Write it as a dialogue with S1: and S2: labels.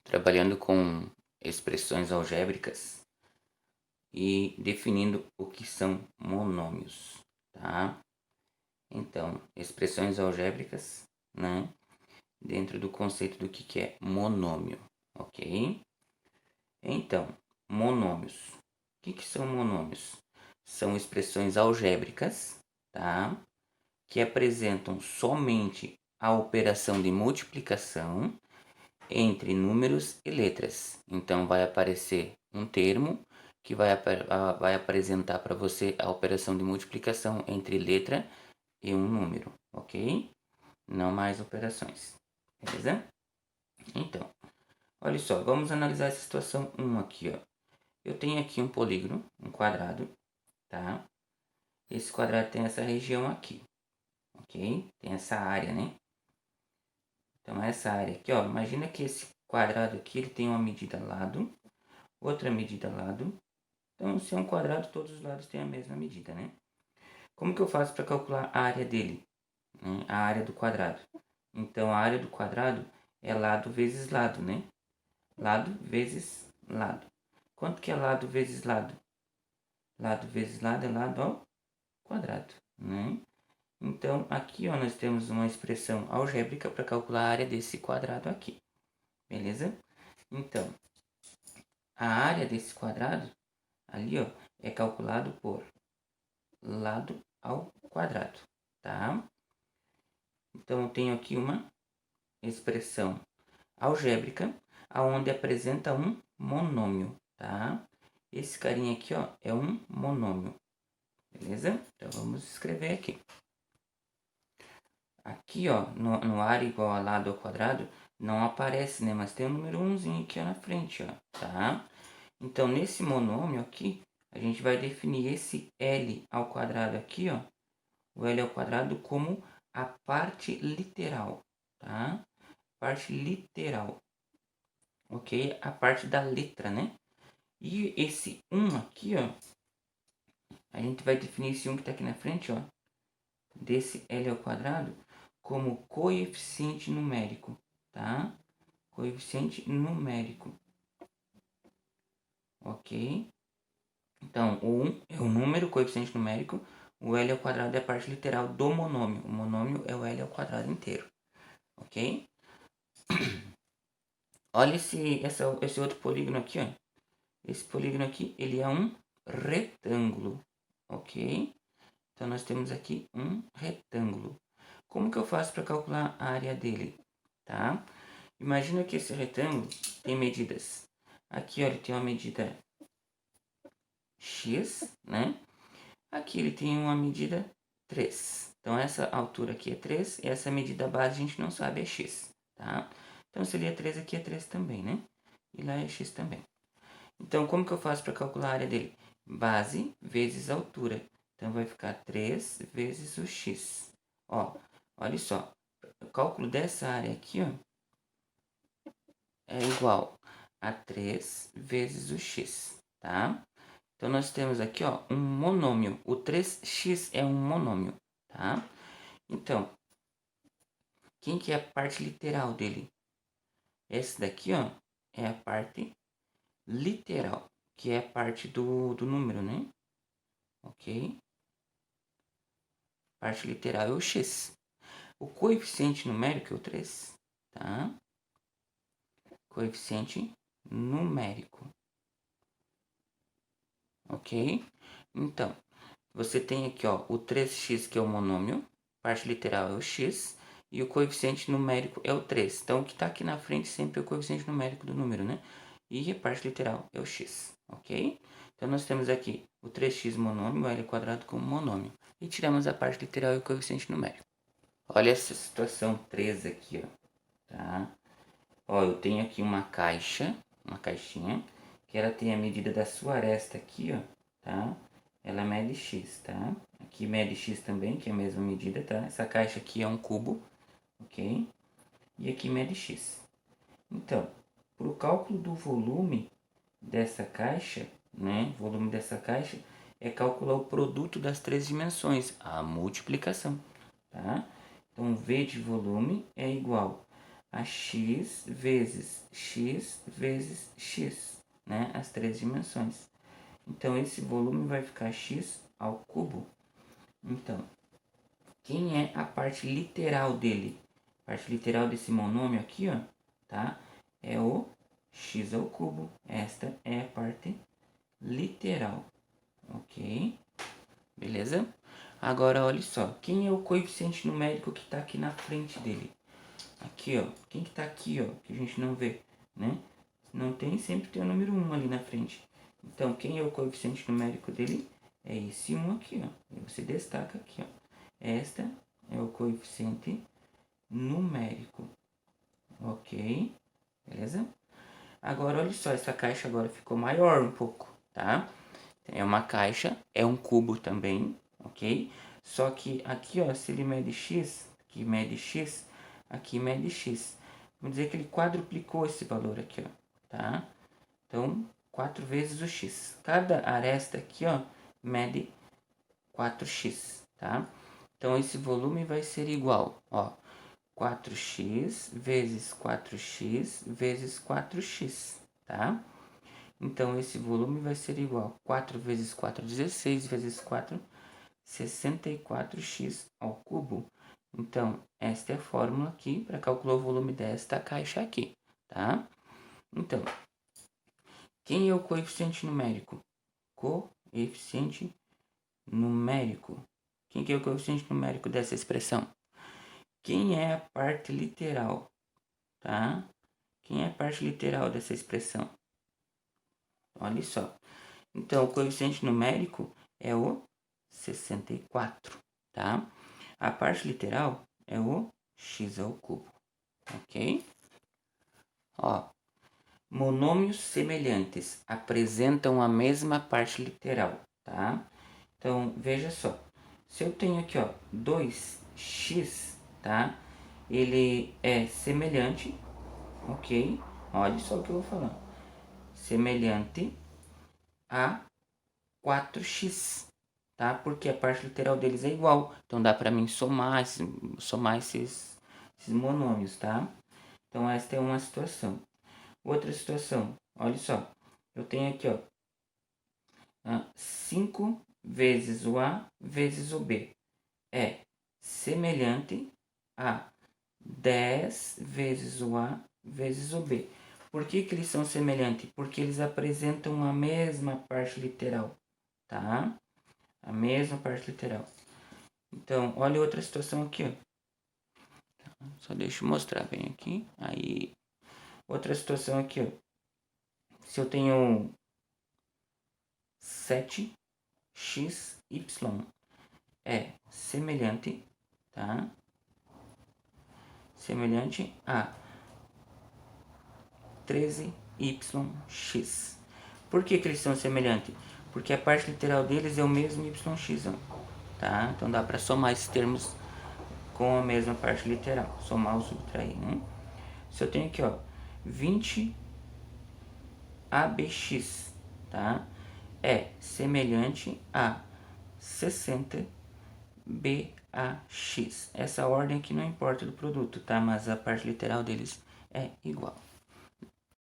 S1: trabalhando com expressões algébricas e definindo o que são monômios, tá? Então, expressões algébricas, né? Dentro do conceito do que é monômio, ok? Então, monômios. O que são monômios? São expressões algébricas, tá? Que apresentam somente a operação de multiplicação entre números e letras. Então vai aparecer um termo que vai apresentar para você a operação de multiplicação entre letra e um número, ok? Não mais operações, beleza? Então, olha só, vamos analisar essa situação 1 aqui, ó. Eu tenho aqui um polígono, um quadrado, tá? Esse quadrado tem essa região aqui, ok? Tem essa área, né? Então, essa área aqui, ó, imagina que esse quadrado aqui, ele tem uma medida lado, outra medida lado. Então, se é um quadrado, todos os lados têm a mesma medida, né? Como que eu faço para calcular a área dele? A área do quadrado. Então, a área do quadrado é lado vezes lado, né? Lado vezes lado. Quanto que é lado vezes lado? Lado vezes lado é lado ao quadrado, né? Então, aqui ó, nós temos uma expressão algébrica para calcular a área desse quadrado aqui, beleza? Então, a área desse quadrado ali ó, é calculado por lado ao quadrado, tá? Então, eu tenho aqui uma expressão algébrica aonde apresenta um monômio, tá? Esse carinha aqui ó, é um monômio, beleza? Então, vamos escrever aqui. Aqui, ó, no área igual a lado ao quadrado, não aparece, né? Mas tem um número 1zinho aqui ó, na frente, ó, tá? Então, nesse monômio aqui, a gente vai definir esse L ao quadrado aqui, ó. O L ao quadrado como a parte literal, tá? Parte literal, ok? A parte da letra, né? E esse 1 aqui, ó, a gente vai definir esse 1 que tá aqui na frente, ó, desse L ao quadrado, como coeficiente numérico, tá? Coeficiente numérico, ok? Então, o 1 é o número, coeficiente numérico, o L ao quadrado é a parte literal do monômio. O monômio é o L ao quadrado inteiro, ok? Olha esse outro polígono aqui, ó. Esse polígono aqui, ele é um retângulo, ok? Então, nós temos aqui um retângulo. Como que eu faço para calcular a área dele, tá? Imagina que esse retângulo tem medidas. Aqui, ó, ele tem uma medida x, né? Aqui ele tem uma medida 3. Então, essa altura aqui é 3 e essa medida base a gente não sabe, é x, tá? Então, se ele é 3, aqui é 3 também, né? E lá é x também. Então, como que eu faço para calcular a área dele? Base vezes altura. Então, vai ficar 3 vezes o x. Ó, olha só. O cálculo dessa área aqui, ó, é igual a 3 vezes o x, tá? Então, nós temos aqui, ó, um monômio. O 3x é um monômio, tá? Então, quem que é a parte literal dele? Esse daqui, ó, é a parte literal, que é a parte do número, né? Ok? Parte literal é o x. O coeficiente numérico é o 3, tá? Coeficiente numérico. Ok? Então, você tem aqui ó, o 3x que é o monômio, parte literal é o x, e o coeficiente numérico é o 3. Então, o que está aqui na frente sempre é o coeficiente numérico do número, né? E a parte literal é o x, ok? Então, nós temos aqui o 3x monômio, o L quadrado como monômio. E tiramos a parte literal e o coeficiente numérico. Olha essa situação 3 aqui, ó, tá? Ó, eu tenho aqui uma caixa, uma caixinha, que ela tem a medida da sua aresta aqui, ó, tá? Ela mede x, tá? Aqui mede x também, que é a mesma medida, tá? Essa caixa aqui é um cubo, ok? E aqui mede x. Então, para o cálculo do volume dessa caixa, né? O volume dessa caixa é calcular o produto das três dimensões, a multiplicação, tá? Então, V de volume é igual a x vezes x, né? As três dimensões. Então, esse volume vai ficar x ao cubo. Então, quem é a parte literal dele? A parte literal desse monômio aqui, ó, tá? É o x ao cubo. Esta é a parte literal, ok? Beleza? Agora, olha só. Quem é o coeficiente numérico que está aqui na frente dele? Aqui, ó. Quem que está aqui, ó? Que a gente não vê, né? Não tem, sempre tem o número 1 ali na frente. Então, quem é o coeficiente numérico dele? É esse 1 aqui, ó. E você destaca aqui, ó. Esta é o coeficiente numérico, ok? Beleza? Agora, olha só, essa caixa agora ficou maior um pouco, tá? É uma caixa, é um cubo também, ok? Só que aqui, ó, se ele mede x, aqui mede x, aqui mede x. Vamos dizer que ele quadruplicou esse valor aqui, ó, tá? Então, 4 vezes o x. Cada aresta aqui, ó, mede 4x, tá? Então, esse volume vai ser igual, ó, 4x vezes 4x vezes 4x, tá? Então, esse volume vai ser igual a 4 vezes 4, 16, vezes 4, 64x ao cubo. Então, esta é a fórmula aqui para calcular o volume desta caixa aqui, tá? Então, quem é o coeficiente numérico? Coeficiente numérico. Quem que é o coeficiente numérico dessa expressão? Quem é a parte literal, tá? Quem é a parte literal dessa expressão? Olha só. Então, o coeficiente numérico é o 64, tá? A parte literal é o x ao cubo, ok? Ó, monômios semelhantes apresentam a mesma parte literal, tá? Então, veja só. Se eu tenho aqui, ó, 2x, tá? Ele é semelhante, ok? Olha só o que eu vou falar. Semelhante a 4x, tá? Porque a parte literal deles é igual. Então, dá para mim somar esses monômios, tá? Então, esta é uma situação. Outra situação, olha só. Eu tenho aqui, ó, 5 vezes o A vezes o B. É semelhante a 10 vezes o A vezes o B. Por que eles são semelhantes? Porque eles apresentam a mesma parte literal, tá? A mesma parte literal. Então, olha outra situação aqui, ó. Só deixa eu mostrar bem aqui. Aí, outra situação aqui, ó. Se eu tenho 7xy é semelhante, tá? Semelhante a 13yx. Por que eles são semelhantes? Porque a parte literal deles é o mesmo yx, ó, tá? Então dá para somar esses termos com a mesma parte literal, somar ou subtrair, né? Se eu tenho aqui, ó, 20 ABX, tá? É semelhante a 60 BAX. Essa ordem aqui não importa do produto, tá? Mas a parte literal deles é igual.